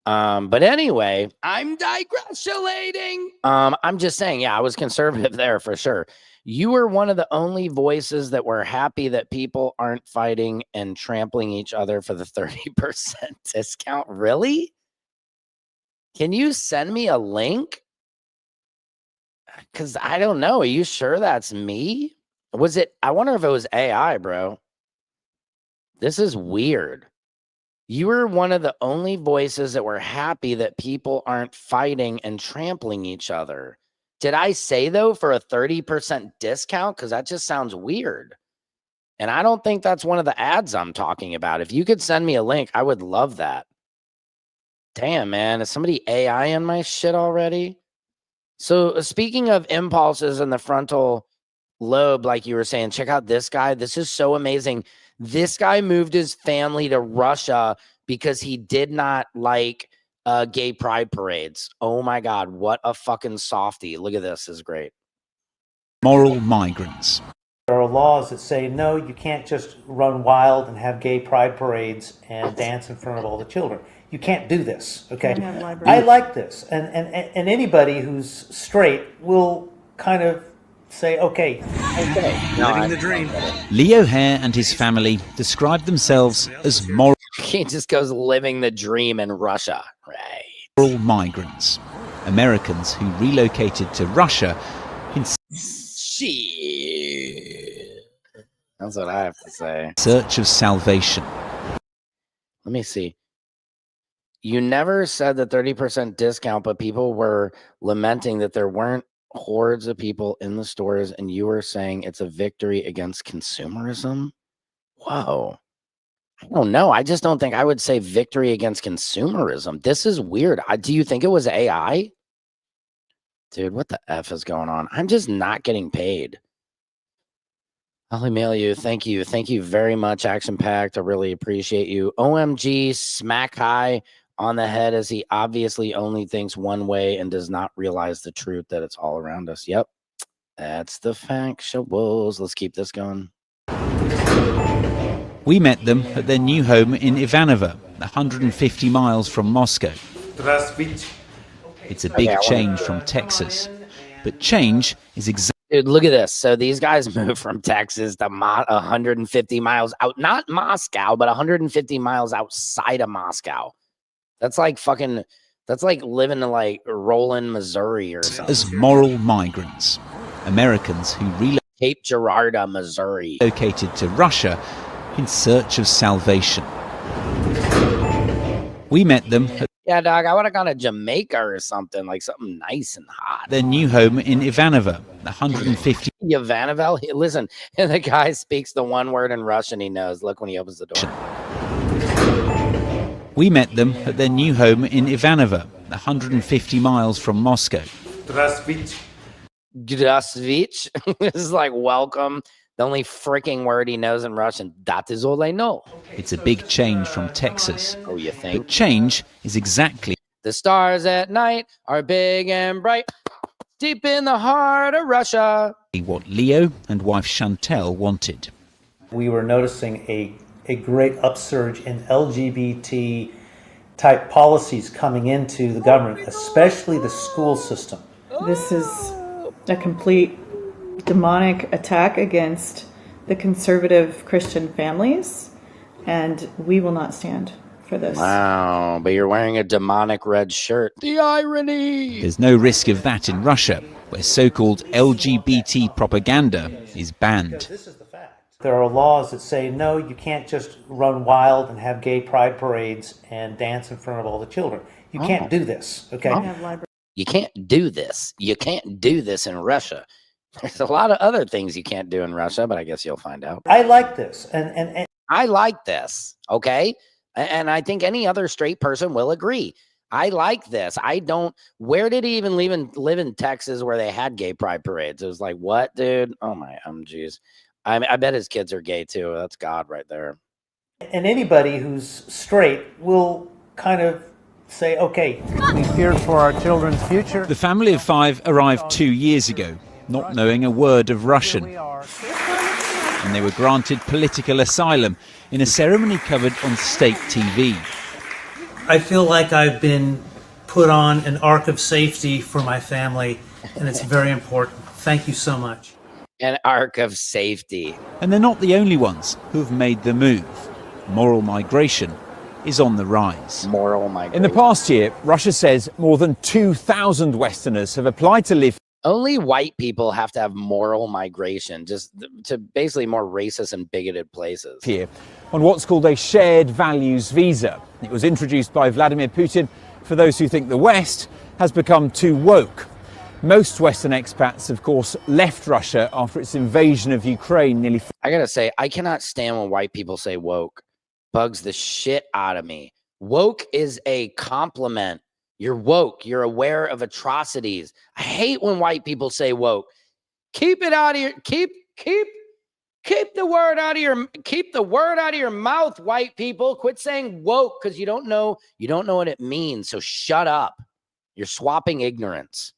But anyway, I'm digressulating. I'm just saying, yeah, I was conservative there for sure. You were one of the only voices that were happy that people aren't fighting and trampling each other for the 30% discount. Really? Can you send me a link? Because I don't know. Are you sure that's me? Was it? I wonder if it was AI, bro. This is weird. You were one of the only voices that were happy that people aren't fighting and trampling each other. Did I say, though, for a 30% discount? Because that just sounds weird. And I don't think that's one of the ads I'm talking about. If you could send me a link, I would love that. Damn, man. Is somebody AI in my shit already? So speaking of impulses in the frontal lobe, like you were saying, check out this guy. This is so amazing. This guy moved his family to Russia because he did not like gay pride parades. Oh my God, what a fucking softie. Look at this. This is great. Moral migrants. There are laws that say, no, you can't just run wild and have gay pride parades and dance in front of all the children. You can't do this, okay? I like this. And anybody who's straight will kind of say, okay. Living the dream. Leo Hare and his family describe themselves as moral. He just goes living the dream in Russia. Right. Moral migrants. Americans who relocated to Russia in That's what I have to say. search of salvation. Let me see. You never said the 30% discount, but people were lamenting that there weren't hordes of people in the stores, and you were saying it's a victory against consumerism? Whoa. I don't know. I just don't think I would say victory against consumerism. This is weird. Do you think it was AI? Dude, what the F is going on? I'm just not getting paid. I'll email you. Thank you. Thank you very much, Action Packed. I really appreciate you. OMG, smack high on the head as he obviously only thinks one way and does not realize the truth that it's all around us. Yep. That's the factuals. Let's keep this going. We met them at their new home in Ivanovo, 150 miles from Moscow. It's a big change from Texas, but change is exactly. Dude, look at this. So these guys moved from Texas to 150 miles out, not Moscow, but 150 miles outside of Moscow. That's like fucking, that's like living in like Roland, Missouri or something. As moral migrants, Americans who Cape Girardeau, Missouri. relocated to Russia in search of salvation. We met them at Yeah, dog, I would have gone to Jamaica or something, like something nice and hot. their new home in Ivanovo, 150. Ivanovo, listen, and the guy speaks the one word in Russian he knows. Look when he opens the door. We met them at their new home in Ivanovo, 150 miles from Moscow. Здравствуйте. This is like welcome. The only freaking word he knows in Russian. That is all I know. It's a big change from Texas. Oh, you think? But change is exactly The stars at night are big and bright, deep in the heart of Russia. what Leo and wife Chantel wanted. We were noticing a great upsurge in LGBT type policies coming into the government, especially the school system. This is a complete demonic attack against the conservative Christian families, and we will not stand for this. Wow, but you're wearing a demonic red shirt. The irony! There's no risk of that in Russia, where so-called LGBT propaganda is banned. There are laws that say, no, you can't just run wild and have gay pride parades and dance in front of all the children. You can't do this, okay? You can't do this. You can't do this in Russia. There's a lot of other things you can't do in Russia, but I guess you'll find out. I like this. And I like this, okay? And I think any other straight person will agree. I like this. I don't. Where did he even live in Texas where they had gay pride parades? It was like, what, dude? Oh my, geez. I bet his kids are gay too. That's God right there. And anybody who's straight will kind of say, okay. We feared for our children's future. The family of 5 arrived 2 years ago, not knowing a word of Russian. And they were granted political asylum in a ceremony covered on state TV. I feel like I've been put on an ark of safety for my family, and it's very important. Thank you so much. An ark of safety. And they're not the only ones who have made the move. Moral migration is on the rise. Moral migration. In the past year, Russia says more than 2,000 Westerners have applied to live Only white people have to have moral migration, just to basically more racist and bigoted places. Here on what's called a shared values visa. It was introduced by Vladimir Putin for those who think the West has become too woke. Most Western expats, of course, left Russia after its invasion of Ukraine nearly. I gotta say, I cannot stand when white people say woke. Bugs the shit out of me. Woke is a compliment. You're woke. You're aware of atrocities. I hate when white people say woke. Keep it out of your keep the word out of your mouth, white people. Quit saying woke because you don't know what it means. So shut up. You're swapping ignorance.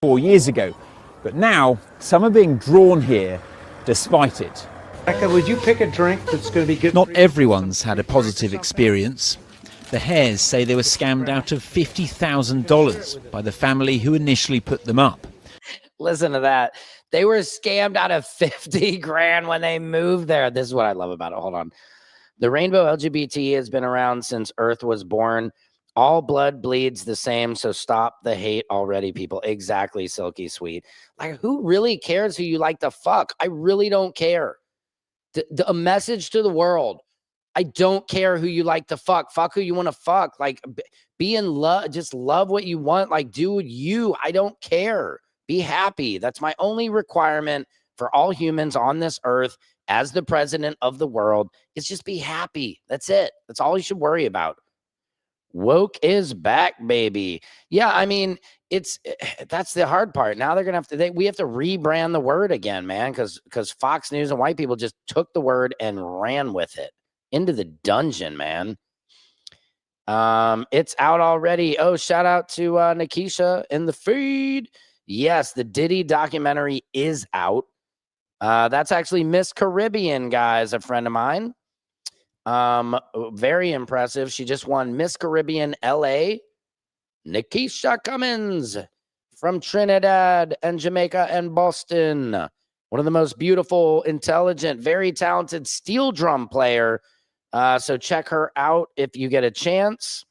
4 years ago, but now some are being drawn here despite it. Becca, would you pick a drink that's going to be good? Not everyone's had a positive experience. The Hares say they were scammed out of $50,000 by the family who initially put them up. Listen to that. They were scammed out of 50 grand when they moved there. This is what I love about it. Hold on. The rainbow LGBT has been around since Earth was born. All blood bleeds the same, so stop the hate already, people. Exactly, Silky Sweet. Like, who really cares who you like to fuck? I really don't care. A message to the world. I don't care who you like to fuck. Fuck who you want to fuck. Like, be in love. Just love what you want. Like, do you. I don't care. Be happy. That's my only requirement for all humans on this earth as the president of the world is just be happy. That's it. That's all you should worry about. Woke is back, baby. Yeah, I mean, that's the hard part. Now they're gonna have to. We have to rebrand the word again, man, because Fox News and white people just took the word and ran with it into the dungeon, man. It's out already. Oh, shout out to Nikisha in the feed. Yes, the Diddy documentary is out. That's actually Miss Caribbean, guys, a friend of mine. Very impressive. She just won Miss Caribbean LA. Nikisha Cummins from Trinidad and Jamaica and Boston. One of the most beautiful, intelligent, very talented steel drum player. So check her out if you get a chance.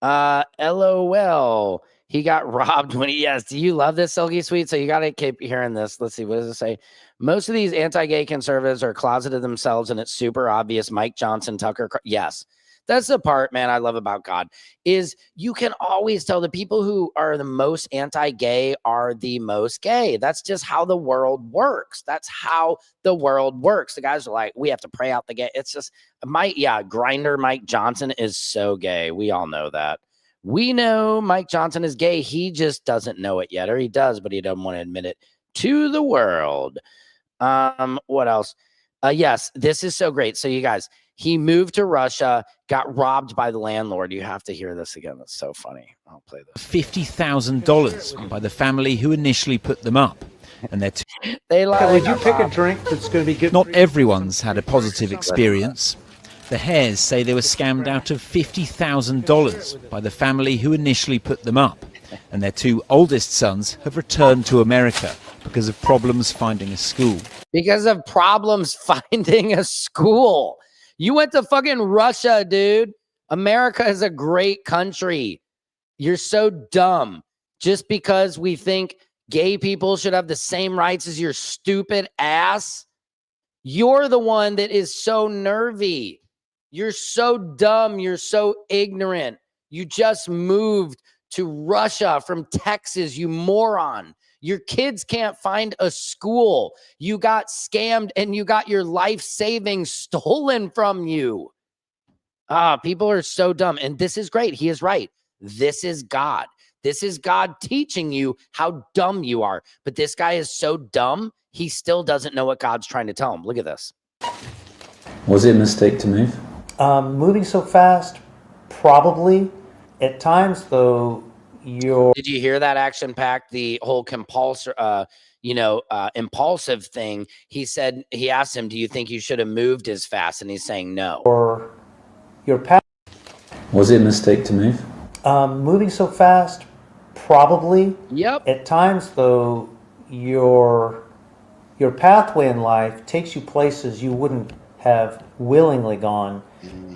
LOL. He got robbed when he, yes. Do you love this, Silky Sweet? So you got to keep hearing this. Let's see. What does it say? Most of these anti-gay conservatives are closeted themselves, and it's super obvious. Mike Johnson, Tucker. Yes. That's the part, man, I love about God is you can always tell the people who are the most anti-gay are the most gay. That's just how the world works. That's how the world works. The guys are like, we have to pray out the gay. It's just Grinder Mike Johnson is so gay. We all know that. We know Mike Johnson is gay. He just doesn't know it yet, or he does, but he doesn't want to admit it to the world. What else? Yes, this is so great. So you guys, he moved to Russia, got robbed by the landlord. You have to hear this again. That's so funny. I'll play this. $50,000 by the family who initially put them up. And they like. Would you pick a drink that's going to be good? Not everyone's had a positive experience. The Hares say they were scammed out of $50,000 by the family who initially put them up. And their two oldest sons have returned to America because of problems finding a school. Because of problems finding a school. You went to fucking Russia, dude. America is a great country. You're so dumb. Just because we think gay people should have the same rights as your stupid ass. You're the one that is so nervy. You're so dumb. You're so ignorant. You just moved to Russia from Texas, you moron. Your kids can't find a school. You got scammed and you got your life savings stolen from you. People are so dumb. And this is great. He is right. This is God. This is God teaching you how dumb you are. But this guy is so dumb, he still doesn't know what God's trying to tell him. Look at this. Was it a mistake to move? Moving so fast, probably. At times, though, Did you hear that action pack? The whole impulsive thing. He said, he asked him, do you think you should have moved as fast? And he's saying no. Or your path. Was it a mistake to move? Moving so fast, probably. Yep. At times, though, your pathway in life takes you places you wouldn't have willingly gone,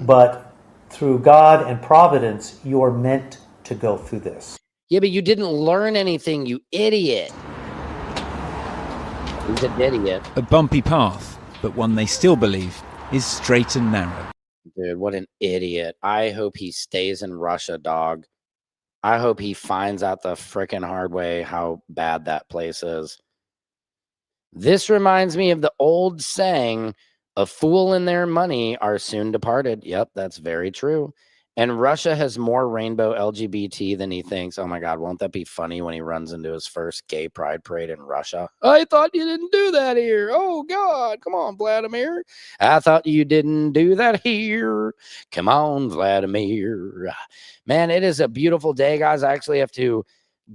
but through God and providence, you are meant to go through this. Yeah, but you didn't learn anything, you idiot. He's an idiot. A bumpy path, but one they still believe is straight and narrow. Dude, what an idiot. I hope he stays in Russia, dog. I hope he finds out the frickin' hard way how bad that place is. This reminds me of the old saying, a fool and their money are soon departed. Yep, that's very true. And Russia has more rainbow LGBT than he thinks. Oh my God, won't that be funny when he runs into his first gay pride parade in Russia? I thought you didn't do that here. Oh God, come on, Vladimir. I thought you didn't do that here. Come on, Vladimir. Man, it is a beautiful day, guys. I actually have to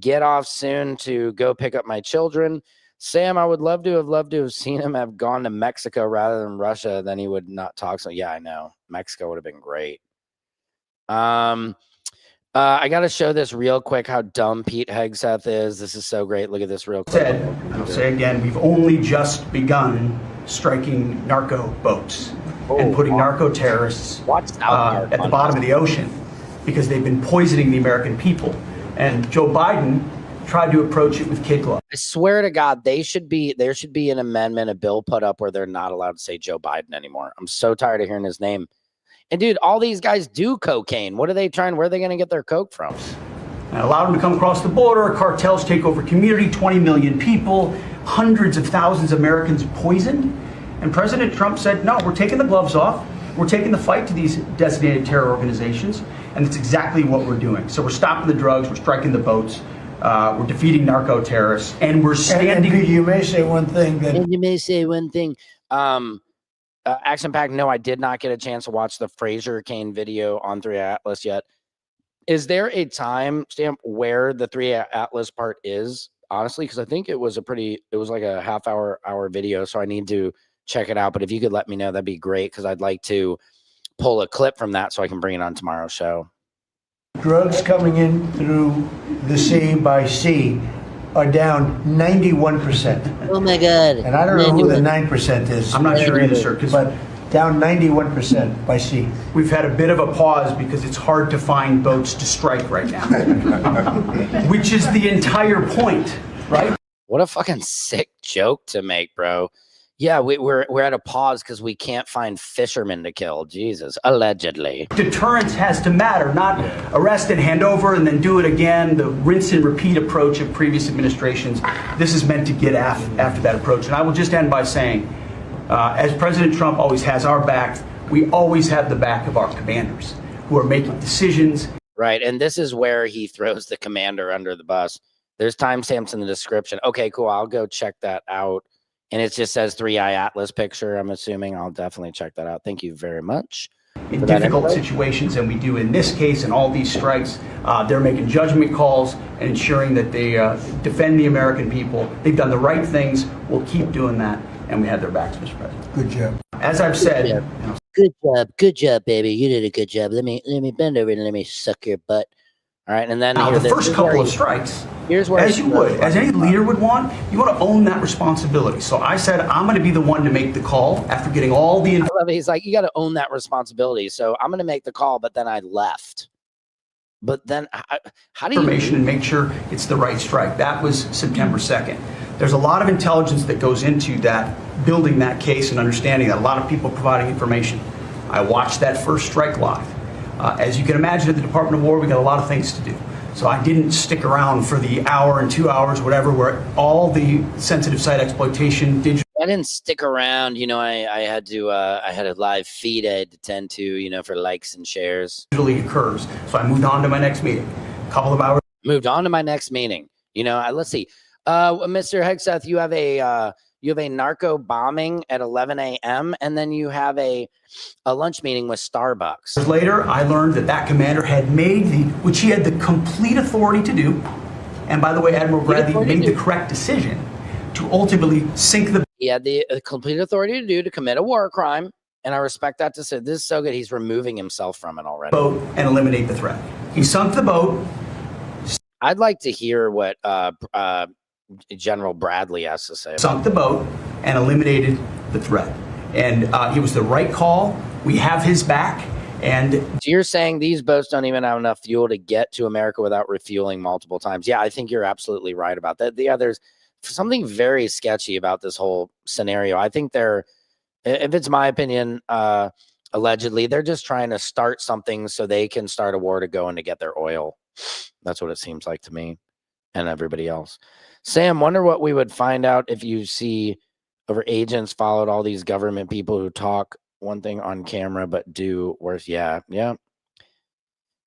get off soon to go pick up my children. Sam, I would loved to have seen him have gone to Mexico rather than Russia. Then he would not talk. So yeah, I know. Mexico would have been great. I got to show this real quick how dumb Pete Hegseth is. This is so great. Look at this real quick. I'll say again, we've only just begun striking narco boats and putting narco terrorists at the bottom of the ocean because they've been poisoning the American people. And Joe Biden tried to approach it with kid gloves. I swear to God, there should be an amendment, a bill put up where they're not allowed to say Joe Biden anymore. I'm so tired of hearing his name. And dude, all these guys do cocaine. What are they trying? Where are they going to get their coke from? And allow them to come across the border. Cartels take over community. 20 million people, hundreds of thousands of Americans poisoned. And President Trump said, "No, we're taking the gloves off. We're taking the fight to these designated terror organizations." And it's exactly what we're doing. So we're stopping the drugs. We're striking the boats. We're defeating narco terrorists, and we're standing. And you may say one thing. Action Pack, no, I did not get a chance to watch the Fraser Kane video on 3 Atlas yet. Is there a time stamp where the 3 Atlas part is? Honestly, because I think it was like a half-hour video, so I need to check it out. But if you could let me know, that'd be great, because I'd like to pull a clip from that so I can bring it on tomorrow's show. Drugs coming in through the sea by sea are down 91%. Oh my God. And I don't know who the 9% is. I'm not sure either, sir. But down 91% by sea. We've had a bit of a pause because it's hard to find boats to strike right now, which is the entire point, right? What a fucking sick joke to make, bro. Yeah, we're at a pause because we can't find fishermen to kill. Jesus, allegedly. Deterrence has to matter, not arrest and hand over and then do it again. The rinse and repeat approach of previous administrations. This is meant to get after that approach. And I will just end by saying, as President Trump always has our back, we always have the back of our commanders who are making decisions. Right, and this is where he throws the commander under the bus. There's timestamps in the description. Okay, cool. I'll go check that out. And it just says 3i Atlas picture, I'm assuming. I'll definitely check that out. Thank you very much. In difficult situations, and we do in this case and all these strikes, they're making judgment calls and ensuring that they defend the American people. They've done the right things. We'll keep doing that, and we have their backs, Mr. President. Good job. As I've said, Good job, baby. You did a good job. Let me bend over and let me suck your butt. All right, and then now the first couple of strikes, as you would, as any leader would want, you want to own that responsibility. So I said, I'm going to be the one to make the call after getting all the. I love it. He's like, you got to own that responsibility. So I'm going to make the call, but then I left. But then, how do you information and make sure it's the right strike? That was September 2nd. There's a lot of intelligence that goes into that, building that case and understanding that. A lot of people providing information. I watched that first strike live. As you can imagine, at the Department of War, we got a lot of things to do. So I didn't stick around for the hour and 2 hours, whatever, where all the sensitive site exploitation, digital. I didn't stick around. You know, I had a live feed I had to tend to, you know, for likes and shares. Usually occurs. So I moved on to my next meeting. A couple of hours. Moved on to my next meeting. You know, let's see. Mr. Hegseth, you have a narco bombing at 11 a.m. and then you have a lunch meeting with Starbucks. Later, I learned that commander had made which he had the complete authority to do. And by the way, Admiral Bradley made the correct decision to ultimately sink the. He had the complete authority to commit a war crime. And I respect that to say this is so good. He's removing himself from it already. Boat and eliminate the threat. He sunk the boat. I'd like to hear what General Bradley has to say. Sunk the boat and eliminated the threat. And it was the right call. We have his back. And so you're saying these boats don't even have enough fuel to get to America without refueling multiple times. Yeah, I think you're absolutely right about that. Yeah, there's something very sketchy about this whole scenario. I think they're, if it's my opinion, allegedly, they're just trying to start something so they can start a war to go in to get their oil. That's what it seems like to me and everybody else. Sam, wonder what we would find out if you see over agents followed all these government people who talk one thing on camera but do worse. Yeah. I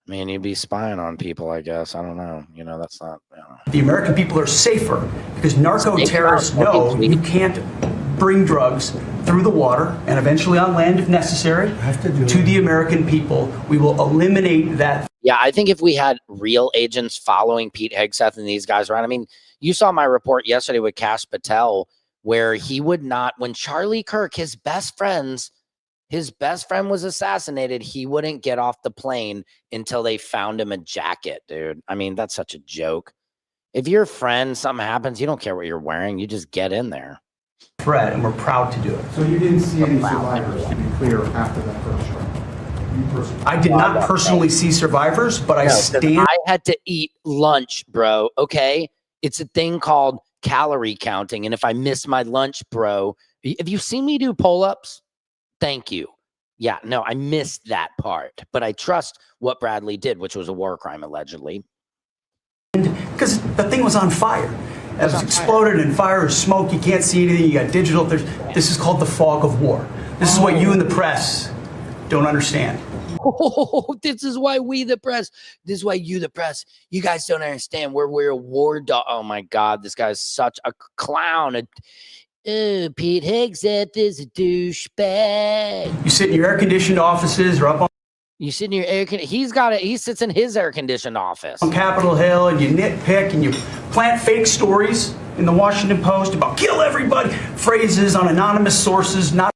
mean, you'd be spying on people, I guess. I don't know. You know, that's not. the American people are safer because narco terrorists know you can't bring drugs through the water and eventually on land if necessary to the American people. We will eliminate that. Yeah, I think if we had real agents following Pete Hegseth and these guys around, I mean, you saw my report yesterday with Kash Patel, where he would not, when Charlie Kirk, his best friend was assassinated, he wouldn't get off the plane until they found him a jacket, dude. I mean, that's such a joke. If your friend, something happens, you don't care what you're wearing. You just get in there. Threat, and we're proud to do it. So you didn't see any survivors, to be clear, after that first strike? I did not personally see survivors, but I stand. I had to eat lunch, bro. Okay. It's a thing called calorie counting. And if I miss my lunch, bro, have you seen me do pull-ups? Thank you. Yeah, no, I missed that part, but I trust what Bradley did, which was a war crime, allegedly. Because the thing was on fire. It was exploded in fire or smoke. You can't see anything. You got digital. This is called the fog of war. This is what you in the press don't understand. Oh, this is why we, the press, this is why you, the press, you guys don't understand. We're a war dog. Oh my God, this guy's such a clown. Pete Hegseth is a douchebag. You sit in your air-conditioned offices or up on. You sit in your he sits in his air-conditioned office on Capitol Hill, and you nitpick and you plant fake stories in the Washington Post about kill everybody, phrases on anonymous sources, not.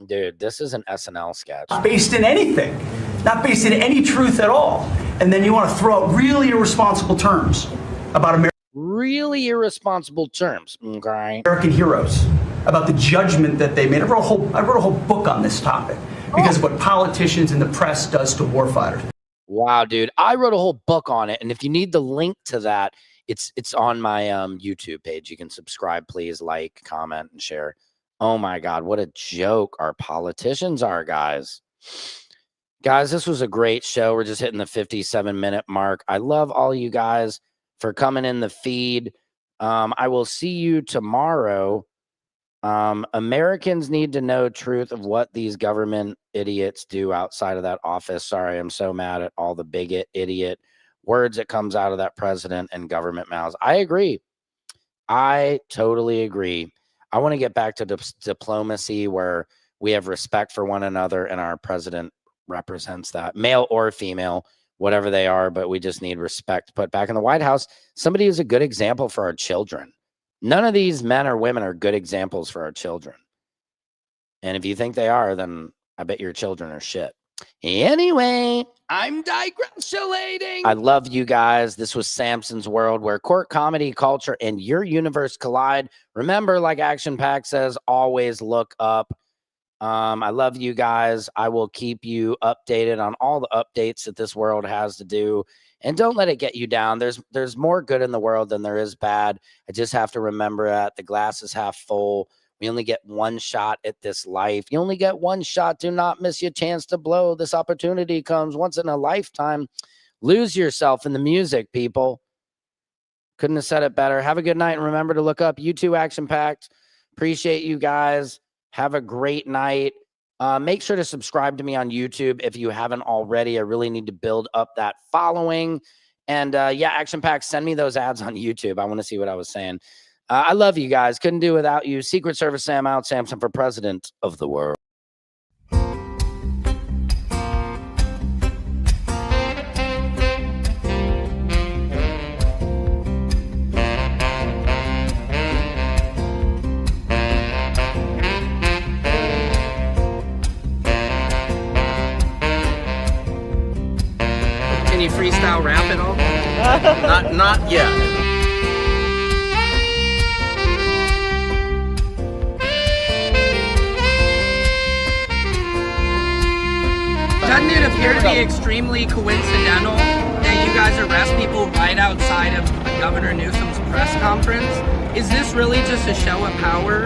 Dude, this is an SNL sketch. Based in anything, not based in any truth at all. And then you want to throw out really irresponsible terms about America. Really irresponsible terms, okay? American heroes, about the judgment that they made. I wrote a whole book on this topic because of what politicians and the press does to warfighters. Wow, dude. I wrote a whole book on it. And if you need the link to that, it's on my YouTube page. You can subscribe, please, like, comment, and share. Oh my God, what a joke our politicians are, guys. Guys, this was a great show. We're just hitting the 57-minute mark. I love all you guys for coming in the feed. I will see you tomorrow. Americans need to know truth of what these government idiots do outside of that office. Sorry, I'm so mad at all the bigot, idiot words that comes out of that president and government mouths. I agree. I totally agree. I want to get back to diplomacy where we have respect for one another and our president represents that, male or female, whatever they are, but we just need respect put back in the White House. Somebody who's a good example for our children. None of these men or women are good examples for our children. And if you think they are, then I bet your children are shit. Anyway, I'm digressulating. I love you guys. This was Samson's World, where court comedy, culture, and your universe collide. Remember, like Action Pack says, always look up. I love you guys. I will keep you updated on all the updates that this world has to do. And don't let it get you down. There's more good in the world than there is bad. I just have to remember that the glass is half full. We only get one shot at this life. You only get one shot. Do not miss your chance to blow. This opportunity comes once in a lifetime. Lose yourself in the music, people. Couldn't have said it better. Have a good night. And remember to look up U2 Action Packed. Appreciate you guys. Have a great night. Make sure to subscribe to me on YouTube if you haven't already. I really need to build up that following. And yeah, Action Pack, send me those ads on YouTube. I want to see what I was saying. I love you guys. Couldn't do without you. Secret Service Sam out. Samson for president of the world. Can you freestyle rap at all? Not yet. appear to be extremely coincidental that you guys arrest people right outside of Governor Newsom's press conference. Is this really just a show of power?